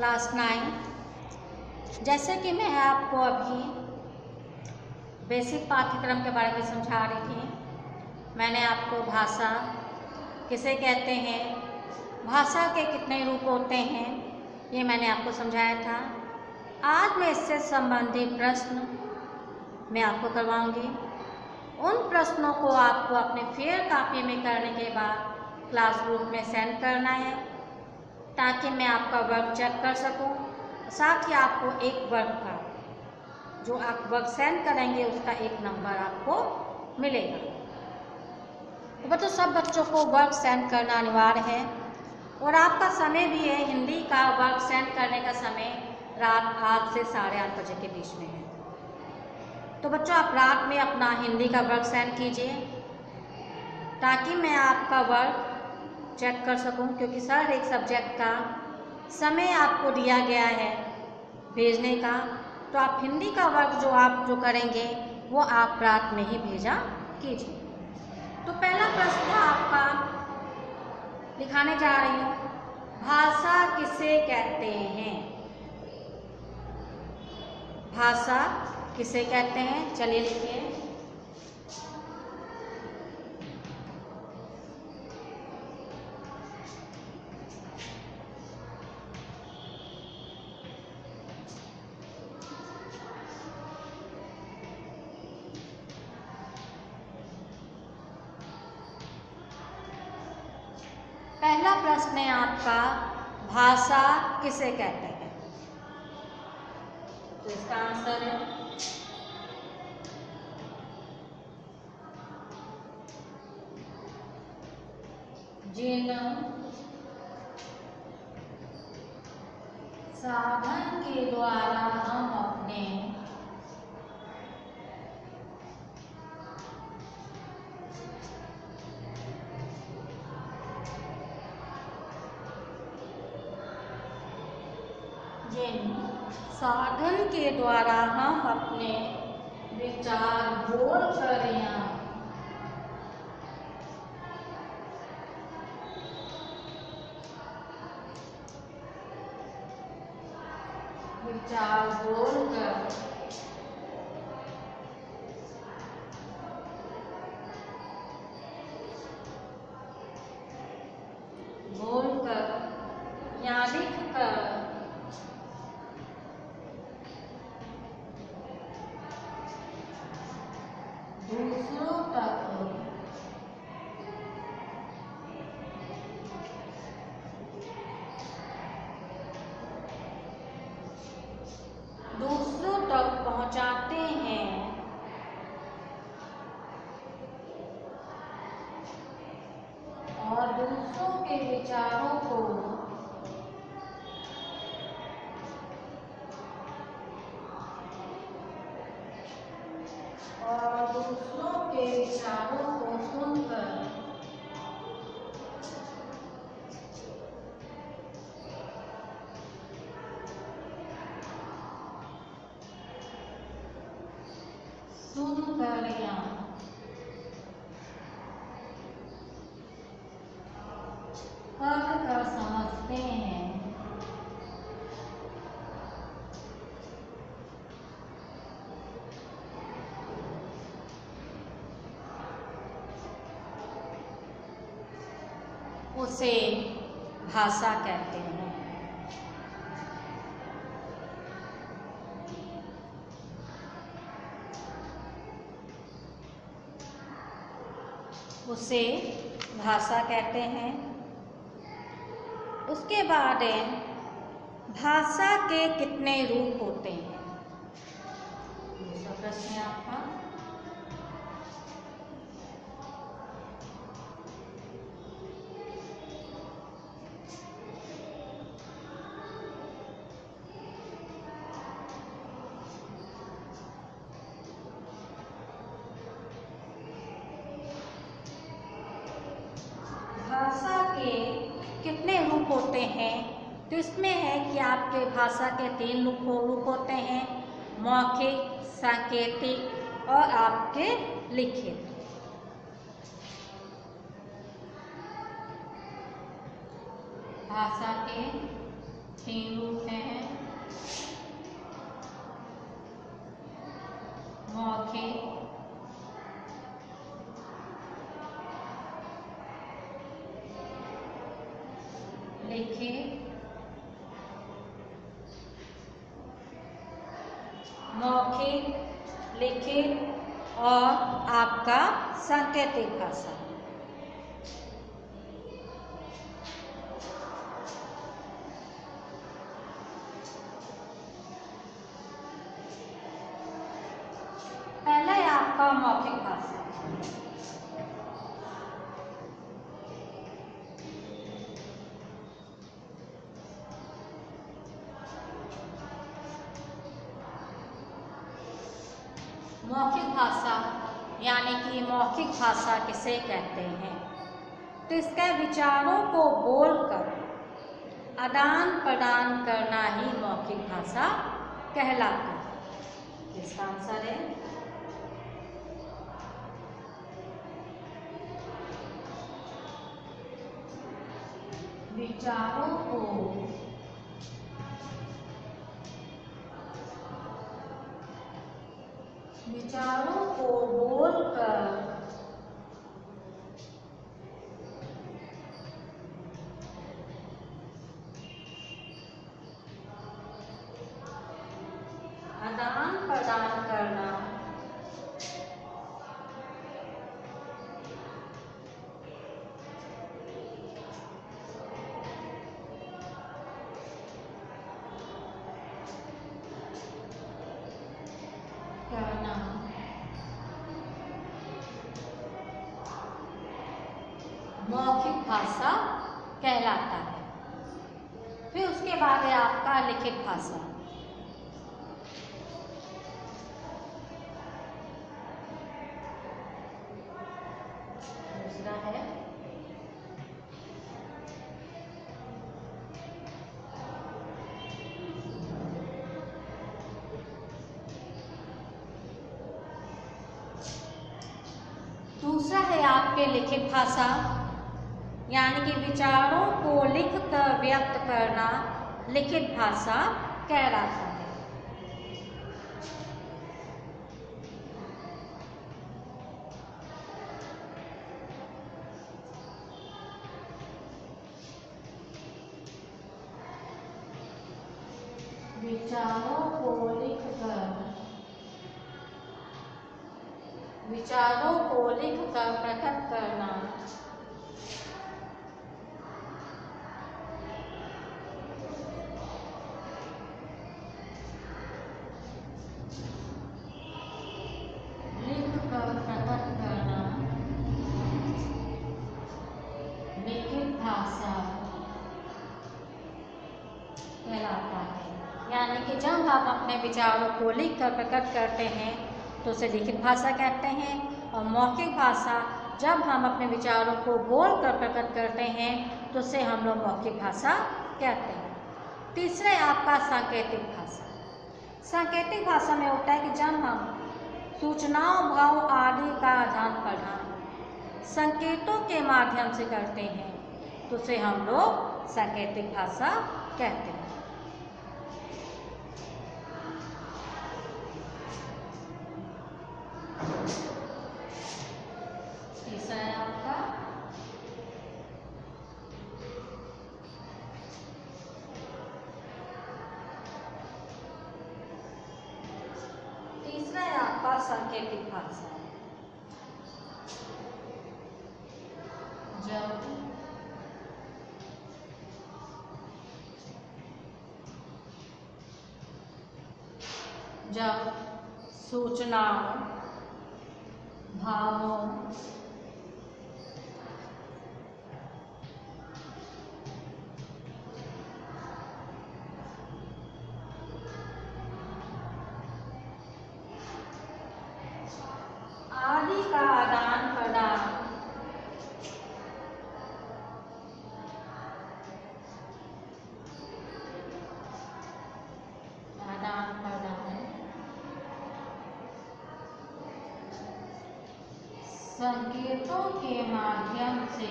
Class 9। जैसे कि मैं आपको अभी बेसिक पाठ्यक्रम के बारे में समझा रही थी, मैंने आपको भाषा किसे कहते हैं, भाषा के कितने रूप होते हैं, ये मैंने आपको समझाया था। आज मैं इससे संबंधित प्रश्न मैं आपको करवाऊंगी। उन प्रश्नों को आपको अपने फेयर कॉपी में करने के बाद क्लास ग्रुप में सेंड करना है, ताकि मैं आपका वर्क चेक कर सकूं। साथ ही आपको एक वर्क का जो आप वर्क सेंड करेंगे उसका एक नंबर आपको मिलेगा। तो बच्चों, सब बच्चों को वर्क सेंड करना अनिवार्य है और आपका समय भी है। हिंदी का वर्क सेंड करने का समय रात 8 से 8:30 बजे के बीच में है। तो बच्चों, आप रात में अपना हिंदी का वर्क सेंड कीजिए ताकि मैं आपका वर्क चेक कर सकूं, क्योंकि हर एक सब्जेक्ट का समय आपको दिया गया है भेजने का। तो आप हिंदी का वर्क जो करेंगे वो आप रात में ही भेजा कीजिए। तो पहला प्रश्न आपका लिखाने जा रही हूँ, भाषा किसे कहते हैं? भाषा किसे कहते हैं? चलिए लिखिए। पहला प्रश्न है आपका, भाषा किसे कहते हैं? तो इसका आंसर है जिन साधन के द्वारा हम अपने विचार बोल कर या विचार बोलकर या लिखकर दूसरों तक पहुंचाते हैं और दूसरों के विचारों को सुनकर या पढ़कर समझते हैं, उसे भाषा कहते हैं। उसे भाषा कहते हैं। उसके बाद भाषा के कितने रूप होते हैं? दूसरा प्रश्न है आपका। भाषा के कितने रूप होते हैं? तो इसमें है कि आपके भाषा के 3 रूप होते हैं, मौखिक, सांकेतिक और आपके लिखित। भाषा के 3 रूप हैं, मौखिक, लिखित, मौखिक, लिखित और आपका सांकेतिक भाषा। पहला है आपका मौखिक भाषा। मौखिक भाषा यानी कि मौखिक भाषा किसे कहते हैं? तो इसके विचारों को बोलकर आदान प्रदान करना ही मौखिक भाषा कहलाता है। इसका आंसर है विचारों को बोलकर आदान प्रदान करना मौखिक भाषा कहलाता है। फिर उसके बाद है आपका लिखित भाषा। दूसरा है आपके लिखित भाषा, यानी कि विचारों को लिखकर व्यक्त करना लिखित भाषा कहलाता है। विचारों को लिखकर प्रकट करना लिखित भाषा कहलाता है। यानी कि जब आप अपने विचारों को लिखकर प्रकट करते हैं तो उसे लिखित भाषा कहते हैं, और मौखिक भाषा जब हम अपने विचारों को बोलकर प्रकट करते हैं तो उसे हम लोग मौखिक भाषा कहते हैं। तीसरे आपका सांकेतिक भाषा। सांकेतिक भाषा में होता है कि जब हम सूचनाओं, भाव आदि का आदान प्रदान संकेतों के माध्यम से करते हैं तो उसे हम लोग सांकेतिक भाषा कहते हैं। तीसरा है आपका सांकेतिक भाषा। जब सूचनाओं, भावों, आदि का आदान प्रदान संकेतों के माध्यम से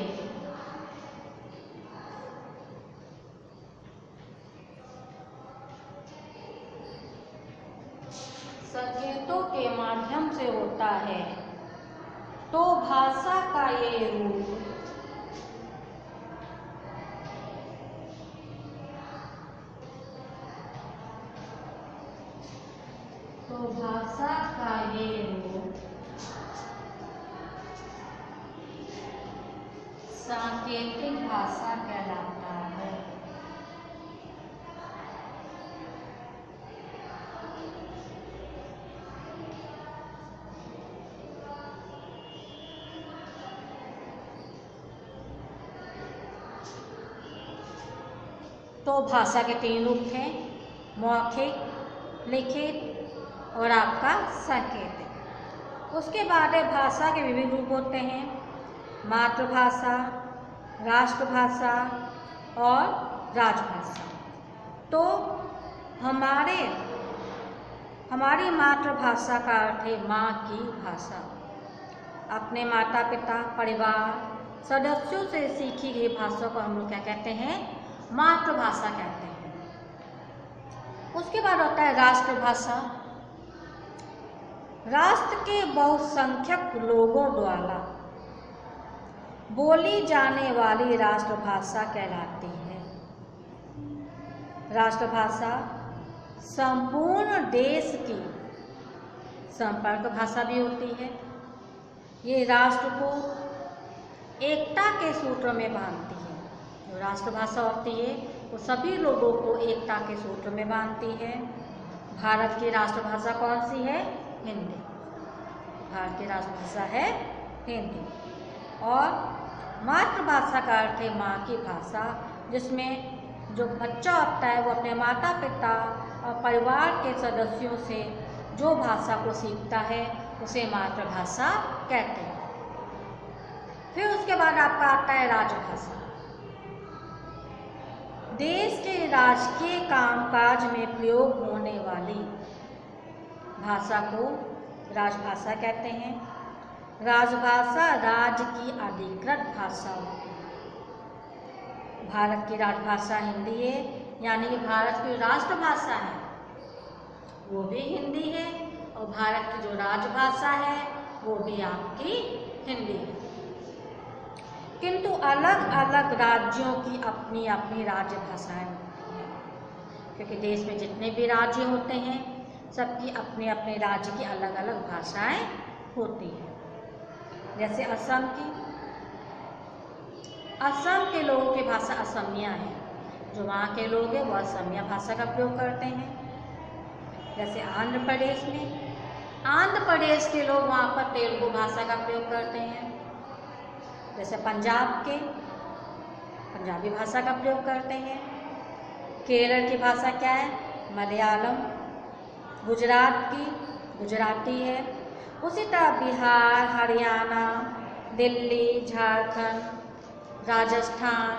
के माध्यम से होता है, तो भाषा का ये रूप सांकेतिक भाषा कहलाता है। तो भाषा के 3 रूप थे, मौखिक, लिखित और आपका सांकेतिक। उसके बाद भाषा के विभिन्न रूप होते हैं, मातृभाषा, राष्ट्रभाषा और राजभाषा। तो हमारी मातृभाषा का अर्थ है माँ की भाषा। अपने माता पिता, परिवार, सदस्यों से सीखी गई भाषा को हम लोग क्या कहते हैं? मातृभाषा कहते हैं। उसके बाद होता है राष्ट्रभाषा। राष्ट्र के बहुसंख्यक लोगों द्वारा बोली जाने वाली राष्ट्रभाषा कहलाती है। राष्ट्रभाषा संपूर्ण देश की संपर्क भाषा भी होती है। ये राष्ट्र को एकता के सूत्र में बांधती है। जो राष्ट्रभाषा होती है वो सभी लोगों को एकता के सूत्र में बांधती है। भारत की राष्ट्रभाषा कौन सी है? हिंदी। भारत की राष्ट्रभाषा है हिंदी। और मातृभाषा का अर्थ है माँ की भाषा, जिसमें जो बच्चा होता है वो अपने माता पिता और परिवार के सदस्यों से जो भाषा को सीखता है उसे मातृभाषा कहते हैं। फिर उसके बाद आपका आता है राजभाषा। देश के राजकीय कामकाज में प्रयोग होने वाली भाषा को राजभाषा कहते हैं। राजभाषा राज्य की अधिकृत भाषा होती है। भारत की राजभाषा हिंदी है, यानी कि भारत की राष्ट्रभाषा है वो भी हिंदी है, और भारत की जो राजभाषा है वो भी आपकी हिंदी है। किंतु अलग अलग राज्यों की अपनी अपनी राजभाषाएं होती हैं, क्योंकि देश में जितने भी राज्य होते हैं सबकी अपने अपने राज्य की अलग अलग भाषाएं होती हैं। जैसे असम के लोगों की भाषा असमिया है। जो वहाँ के लोग हैं वो असमिया भाषा का प्रयोग करते हैं। जैसे आंध्र प्रदेश के लोग वहाँ पर तेलुगु भाषा का प्रयोग करते हैं। जैसे पंजाब के पंजाबी भाषा का प्रयोग करते हैं। केरल की भाषा क्या है? मलयालम। गुजरात की गुजराती है। उसी तरह बिहार, हरियाणा, दिल्ली, झारखंड, राजस्थान,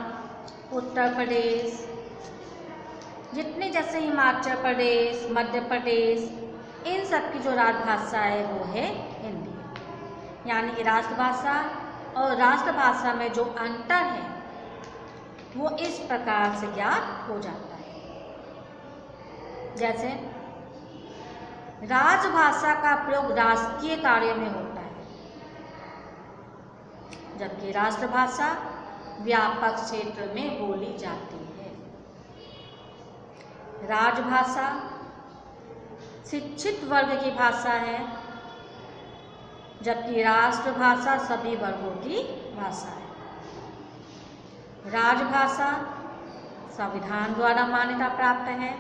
उत्तर प्रदेश, जितने जैसे हिमाचल प्रदेश, मध्य प्रदेश, इन सब की जो राजभाषा है वो है हिंदी। यानी कि राष्ट्रभाषा और राष्ट्रभाषा में जो अंतर है वो इस प्रकार से ज्ञात हो जाता है। जैसे राजभाषा का प्रयोग राजकीय कार्यों में होता है, जबकि राष्ट्रभाषा व्यापक क्षेत्र में बोली जाती है। राजभाषा शिक्षित वर्ग की भाषा है, जबकि राष्ट्रभाषा सभी वर्गों की भाषा है। राजभाषा संविधान द्वारा मान्यता प्राप्त है,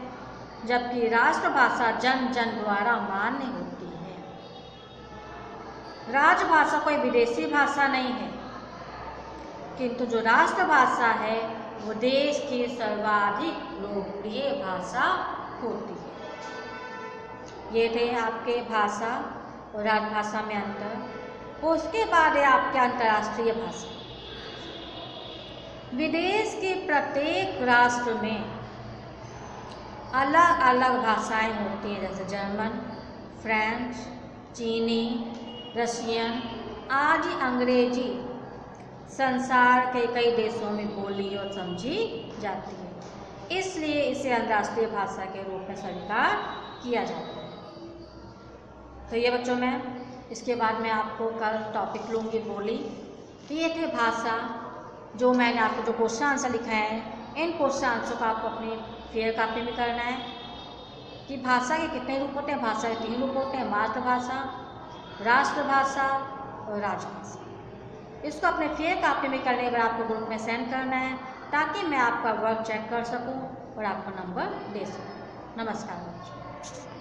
जबकि राष्ट्रभाषा जन जन द्वारा मान्य होती है। राजभाषा कोई विदेशी भाषा नहीं है, किंतु जो राष्ट्रभाषा है वो देश की सर्वाधिक लोकप्रिय भाषा होती है। ये थे आपके भाषा और राजभाषा में अंतर। उसके बाद है आपके अंतर्राष्ट्रीय भाषा। विदेश के प्रत्येक राष्ट्र में अलग अलग भाषाएं होती हैं, जैसे जर्मन, फ्रेंच, चीनी, रशियन आदि अंग्रेजी संसार के कई देशों में बोली और समझी जाती है। इसलिए इसे अंतर्राष्ट्रीय भाषा के रूप में स्वीकार किया जाता है। तो ये बच्चों मैं इसके बाद मैं आपको कल टॉपिक लूँगी बोली। तो ये थे भाषा, जो मैंने आपको जो क्वेश्चन आंसर लिखा है, इन क्वेश्चन आंसर को आपको अपनी फेयर कॉपी में करना है कि भाषा के कितने रूप होते हैं। भाषा के 3 रूप होते हैं, मातृभाषा, राष्ट्रभाषा और राजभाषा। इसको अपने फेयर कॉपी में करने के बाद आपको ग्रुप में सेंड करना है, ताकि मैं आपका वर्क चेक कर सकूं और आपको नंबर दे सकूं। नमस्कार बच्चों।